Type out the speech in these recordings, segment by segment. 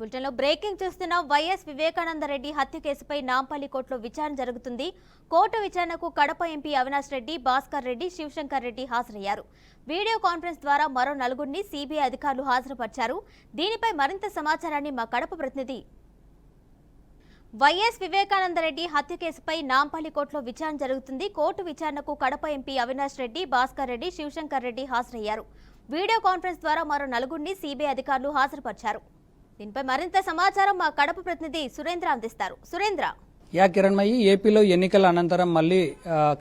బులెటిన్లో బ్రేకింగ్ చూస్తున్న వైఎస్ వివేకానంద రెడ్డి హత్య కేసుపై నాంపల్లి కోర్టులో విచారణ జరుగుతుంది. కోర్టు విచారణకు కడప ఎంపీ అవినాష్ రెడ్డి, భాస్కర్ రెడ్డి, శివశంకర్ రెడ్డి హాజరయ్యారు. వీడియో కాన్ఫరెన్స్ ద్వారా మరో నలుగురిని సిబిఐ అధికారులు హాజరుపరిచారు. దీనిపై మరింత సమాచారాన్ని మా కడప ప్రతినిధి వైఎస్ వివేకానంద రెడ్డి హత్య కేసుపై నాంపల్లి కోర్టులో విచారణ జరుగుతుంది. కోర్టు విచారణకు కడప ఎంపీ అవినాష్ రెడ్డి, భాస్కర్ రెడ్డి, శివశంకర్ రెడ్డి హాజరయ్యారు. వీడియో కాన్ఫరెన్స్ ద్వారా మరో నలుగురిని సిబిఐ అధికారులు హాజరుపరిచారు. దీనిపై మరింత సమాచారం మా కడప ప్రతినిధి సురేంద్ర అందిస్తారు. సురేంద్ర. కిరణ్మయి, ఏపీలో ఎన్నికల అనంతరం మళ్లీ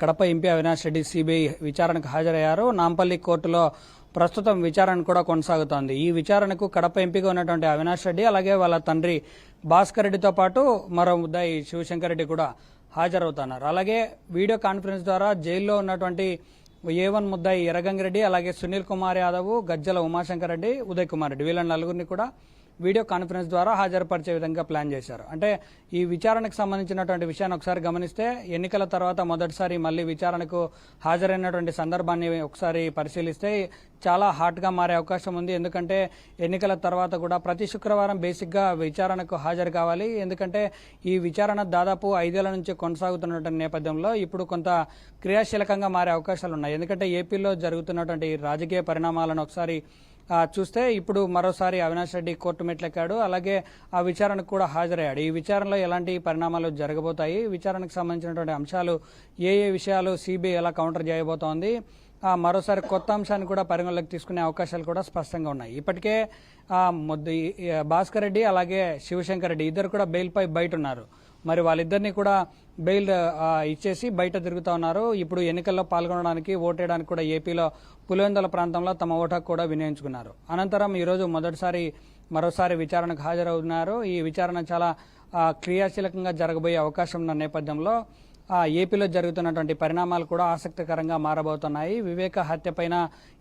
కడప ఎంపీ అవినాష్ రెడ్డి సిబిఐ విచారణకు హాజరయ్యారు. నాంపల్లి కోర్టులో ప్రస్తుతం విచారణ కూడా కొనసాగుతోంది. ఈ విచారణకు కడప ఎంపీగా ఉన్నటువంటి అవినాష్ రెడ్డి, అలాగే వాళ్ళ తండ్రి భాస్కర్ రెడ్డితో పాటు మరో ముద్దాయి శివశంకర్ రెడ్డి కూడా హాజరవుతున్నారు. అలాగే వీడియో కాన్ఫరెన్స్ ద్వారా జైల్లో ఉన్నటువంటి A1 ముద్దాయి ఎర్రగంగిరెడ్డి, అలాగే సునీల్ కుమార్ యాదవ్, గజ్జల ఉమాశంకర్ రెడ్డి, ఉదయ్ కుమార్ రెడ్డి వీళ్ళ నలుగురిని కూడా వీడియో కాన్ఫరెన్స్ ద్వారా హాజరుపరిచే విధంగా ప్లాన్ చేశారు. అంటే ఈ విచారణకు సంబంధించినటువంటి విషయాన్ని ఒకసారి గమనిస్తే, ఎన్నికల తర్వాత మొదటిసారి మళ్లీ విచారణకు హాజరైనటువంటి సందర్భాన్ని ఒకసారి పరిశీలిస్తే చాలా హాట్గా మారే అవకాశం ఉంది. ఎందుకంటే ఎన్నికల తర్వాత కూడా ప్రతి శుక్రవారం బేసిక్గా విచారణకు హాజరు కావాలి. ఎందుకంటే ఈ విచారణ దాదాపు 5 ఏళ్ల నుంచి కొనసాగుతున్నటువంటి నేపథ్యంలో ఇప్పుడు కొంత క్రియాశీలకంగా మారే అవకాశాలు ఉన్నాయి. ఎందుకంటే ఏపీలో జరుగుతున్నటువంటి రాజకీయ పరిణామాలను ఒకసారి చూస్తే ఇప్పుడు మరోసారి అవినాష్ రెడ్డి కోర్టు మెట్లెక్కాడు. అలాగే ఆ విచారణకు కూడా హాజరయ్యాడు. ఈ విచారణలో ఎలాంటి పరిణామాలు జరగబోతాయి, విచారణకు సంబంధించినటువంటి అంశాలు ఏ విషయాలు సిబిఐ ఎలా కౌంటర్ చేయబోతోంది, మరోసారి కొత్త అంశాన్ని కూడా పరిగణలోకి తీసుకునే అవకాశాలు కూడా స్పష్టంగా ఉన్నాయి. ఇప్పటికే భాస్కర్ రెడ్డి అలాగే శివశంకర్ రెడ్డి ఇద్దరు కూడా బెయిల్పై బయట ఉన్నారు. మరి వాళ్ళిద్దరినీ కూడా బెయిల్ ఇచ్చేసి బయట తిరుగుతూ ఉన్నారు. ఇప్పుడు ఎన్నికల్లో పాల్గొనడానికి, ఓటేయడానికి కూడా ఏపీలో పులివెందుల ప్రాంతంలో తమ ఓటు హక్కు కూడా వినియోగించుకున్నారు. అనంతరం ఈరోజు మరోసారి విచారణకు హాజరవుతున్నారు. ఈ విచారణ చాలా క్రియాశీలకంగా జరగబోయే అవకాశం ఉన్న నేపథ్యంలో ఏపీలో జరుగుతున్నటువంటి పరిణామాలు కూడా ఆసక్తికరంగా మారబోతున్నాయి. వివేక హత్య పైన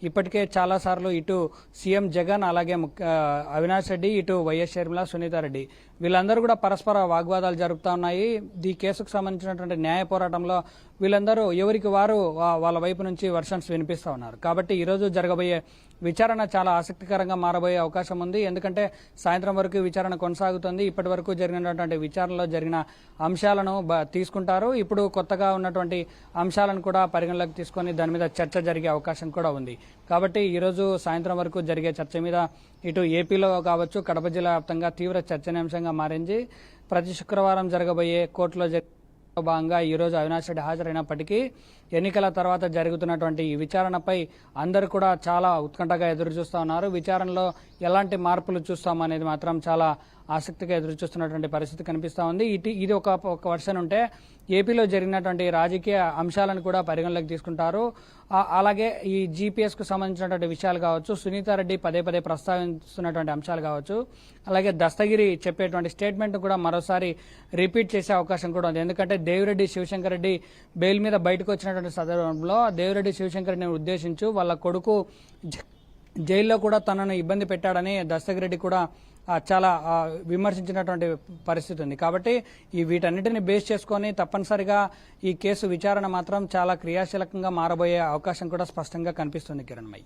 ఇప్పటికే చాలాసార్లు ఇటు సీఎం జగన్, అలాగే అవినాష్ రెడ్డి, ఇటు వైఎస్ షర్మిల, సునీతారెడ్డి వీళ్ళందరూ కూడా పరస్పర వాగ్వాదాలు జరుపుతా ఉన్నాయి. ఈ కేసుకు సంబంధించినటువంటి న్యాయ పోరాటంలో వీళ్ళందరూ ఎవరికి వారు వాళ్ళ వైపు నుంచి వర్షన్స్ వినిపిస్తూ ఉన్నారు. కాబట్టి ఈరోజు జరగబోయే విచారణ చాలా ఆసక్తికరంగా మారబోయే అవకాశం ఉంది. ఎందుకంటే సాయంత్రం వరకు విచారణ కొనసాగుతుంది. ఇప్పటి వరకు జరిగినటువంటి విచారణలో జరిగిన అంశాలను తీసుకుంటారు. ఇప్పుడు కొత్తగా ఉన్నటువంటి అంశాలను కూడా పరిగణలోకి తీసుకొని దాని మీద చర్చ జరిగే అవకాశం కూడా ఉంది. కాబట్టి ఈరోజు సాయంత్రం వరకు జరిగే చర్చ మీద ఇటు ఏపీలో కావచ్చు, కడప జిల్లా వ్యాప్తంగా తీవ్ర చర్చనీయాంశంగా మారింది. ప్రతి శుక్రవారం జరగబోయే కోర్టులో భాగంగా ఈరోజు అవినాష్ రెడ్డి హాజరైనప్పటికీ ఎన్నికల తర్వాత జరుగుతున్నటువంటి ఈ విచారణపై అందరూ కూడా చాలా ఉత్కంఠగా ఎదురు చూస్తూ ఉన్నారు. విచారణలో ఎలాంటి మార్పులు చూస్తామనేది మాత్రం చాలా ఆసక్తిగా ఎదురు చూస్తున్నటువంటి పరిస్థితి కనిపిస్తూ ఉంది. ఇది ఒక వర్షన్ ఉంటే, ఏపీలో జరిగినటువంటి రాజకీయ అంశాలను కూడా పరిగణలోకి తీసుకుంటారు. అలాగే ఈ GPS కు సంబంధించినటువంటి విషయాలు కావచ్చు, సునీతారెడ్డి పదే ప్రస్తావిస్తున్నటువంటి అంశాలు కావచ్చు, అలాగే దస్తగిరి చెప్పేటువంటి స్టేట్మెంట్ కూడా మరోసారి రిపీట్ చేసే అవకాశం కూడా ఉంది. ఎందుకంటే దేవిరెడ్డి, శివశంకర్ రెడ్డి బెయిల్ మీద బయటకు వచ్చినటువంటి సందర్భంలో దేవిరెడ్డి, శివశంకర్ రెడ్డిని ఉద్దేశించి వాళ్ళ కొడుకు జైల్లో కూడా తనను ఇబ్బంది పెట్టాడని దస్తగిరెడ్డి కూడా చాలా విమర్శించినటువంటి పరిస్థితి ఉంది. కాబట్టి వీటన్నిటిని బేస్ చేసుకొని తప్పనిసరిగా ఈ కేసు విచారణ మాత్రం చాలా క్రియాశీలకంగా మారబోయే అవకాశం కూడా స్పష్టంగా కనిపిస్తుంది. కిరణ్మయి,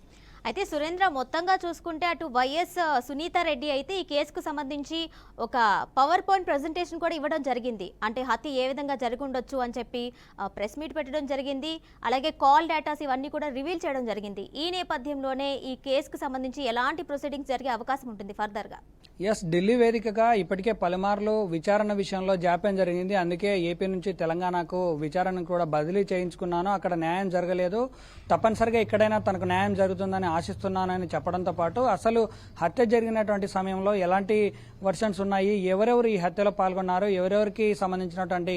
అయితే సురేంద్ర, మొత్తంగా చూసుకుంటే అటు వైఎస్ సునీతారెడ్డి అయితే ఈ కేసుకు సంబంధించి ఒక పవర్ పాయింట్ ప్రెజెంటేషన్ కూడా ఇవ్వడం జరిగింది. అంటే హత్య ఏ విధంగా జరిగి ఉండొచ్చు అని చెప్పి ప్రెస్ మీట్ పెట్టడం జరిగింది. అలాగే కాల్ డేటాస్ ఇవన్నీ కూడా రివీల్ చేయడం జరిగింది. ఈ నేపథ్యంలోనే ఈ కేసుకు సంబంధించి ఎలాంటి ప్రొసీడింగ్స్ జరిగే అవకాశం ఉంటుంది ఫర్దర్గా? ఢిల్లీ వేదికగా ఇప్పటికే పలుమార్లు విచారణ విషయంలో జాప్యం జరిగింది. అందుకే ఏపీ నుంచి తెలంగాణకు విచారణను కూడా బదిలీ చేయించుకున్నాను. అక్కడ న్యాయం జరగలేదు. తప్పనిసరిగా ఇక్కడైనా తనకు న్యాయం జరుగుతుందని ఆశిస్తున్నానని చెప్పడంతో పాటు అసలు హత్య జరిగినటువంటి సమయంలో ఎలాంటి వర్షన్స్ ఉన్నాయి, ఎవరెవరు ఈ హత్యలో పాల్గొన్నారు, ఎవరెవరికి సంబంధించినటువంటి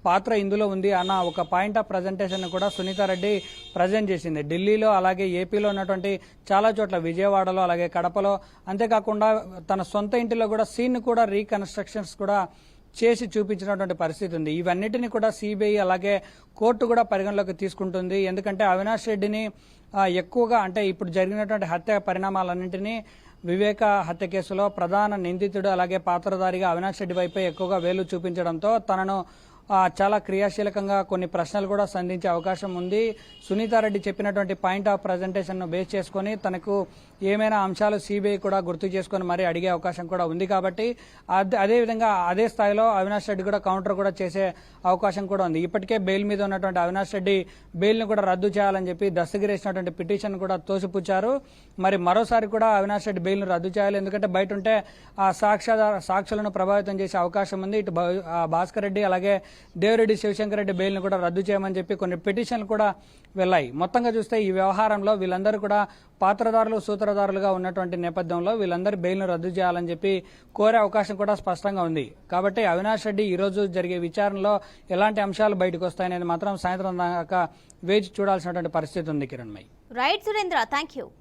పాత్ర ఇందులో ఉంది అన్న ఒక పాయింట్ ఆఫ్ ప్రజెంటేషన్ కూడా సునీతారెడ్డి ప్రజెంట్ చేసింది. ఢిల్లీలో, అలాగే ఏపీలో ఉన్నటువంటి చాలా చోట్ల, విజయవాడలో, అలాగే కడపలో, అంతేకాకుండా తన సొంత ఇంటిలో కూడా సీన్ కూడా రీకన్స్ట్రక్షన్స్ కూడా చేసి చూపించినటువంటి పరిస్థితి ఉంది. ఇవన్నిటిని కూడా సిబిఐ అలాగే కోర్టు కూడా పరిగణలోకి తీసుకుంటుంది. ఎందుకంటే అవినాష్ రెడ్డిని ఎక్కువగా, అంటే ఇప్పుడు జరిగినటువంటి హత్య పరిణామాలన్నింటినీ వివేక హత్య కేసులో ప్రధాన నిందితుడు అలాగే పాత్రధారిగా అవినాష్ రెడ్డి వైపే ఎక్కువగా వేలు చూపించడంతో తనను చాలా క్రియాశీలకంగా కొన్ని ప్రశ్నలు కూడా సంధించే అవకాశం ఉంది. సునీతారెడ్డి చెప్పినటువంటి పాయింట్ ఆఫ్ ప్రజెంటేషన్ ను బేస్ చేసుకుని తనకు ఏమైనా అంశాలు సిబిఐ కూడా గుర్తు చేసుకొని మరీ అడిగే అవకాశం కూడా ఉంది కాబట్టి అదేవిధంగా అదే స్థాయిలో అవినాష్ రెడ్డి కూడా కౌంటర్ కూడా చేసే అవకాశం కూడా ఉంది. ఇప్పటికే బెయిల్ మీద ఉన్నటువంటి అవినాష్ రెడ్డి బెయిల్ను కూడా రద్దు చేయాలని చెప్పి దస్తగిరేసినటువంటి పిటిషన్ కూడా తోసిపుచ్చారు. మరి మరోసారి కూడా అవినాష్ రెడ్డి బెయిల్ను రద్దు చేయాలి, ఎందుకంటే బయట ఉంటే ఆ సాక్షులను ప్రభావితం చేసే అవకాశం ఉంది. ఇటు భాస్కర్ రెడ్డి అలాగే దేవిరెడ్డి శివశంకర్ రెడ్డి బెయిల్ను కూడా రద్దు చేయమని చెప్పి కొన్ని పిటిషన్లు కూడా వెళ్లాయి. మొత్తంగా చూస్తే ఈ వ్యవహారంలో వీళ్ళందరూ కూడా పాత్రదారులు సూత్రధారులుగా ఉన్నటువంటి నేపథ్యంలో వీళ్ళందరూ బెయిల్ను రద్దు చేయాలని చెప్పి కోరే అవకాశం కూడా స్పష్టంగా ఉంది. కాబట్టి అవినాష్ రెడ్డి ఈ రోజు జరిగే విచారణలో ఎలాంటి అంశాలు బయటకు వస్తాయనేది మాత్రం సాయంత్రం దాకా వేచి చూడాల్సినటువంటి పరిస్థితి ఉంది. Kiranmayi. Right Surendra, thank you.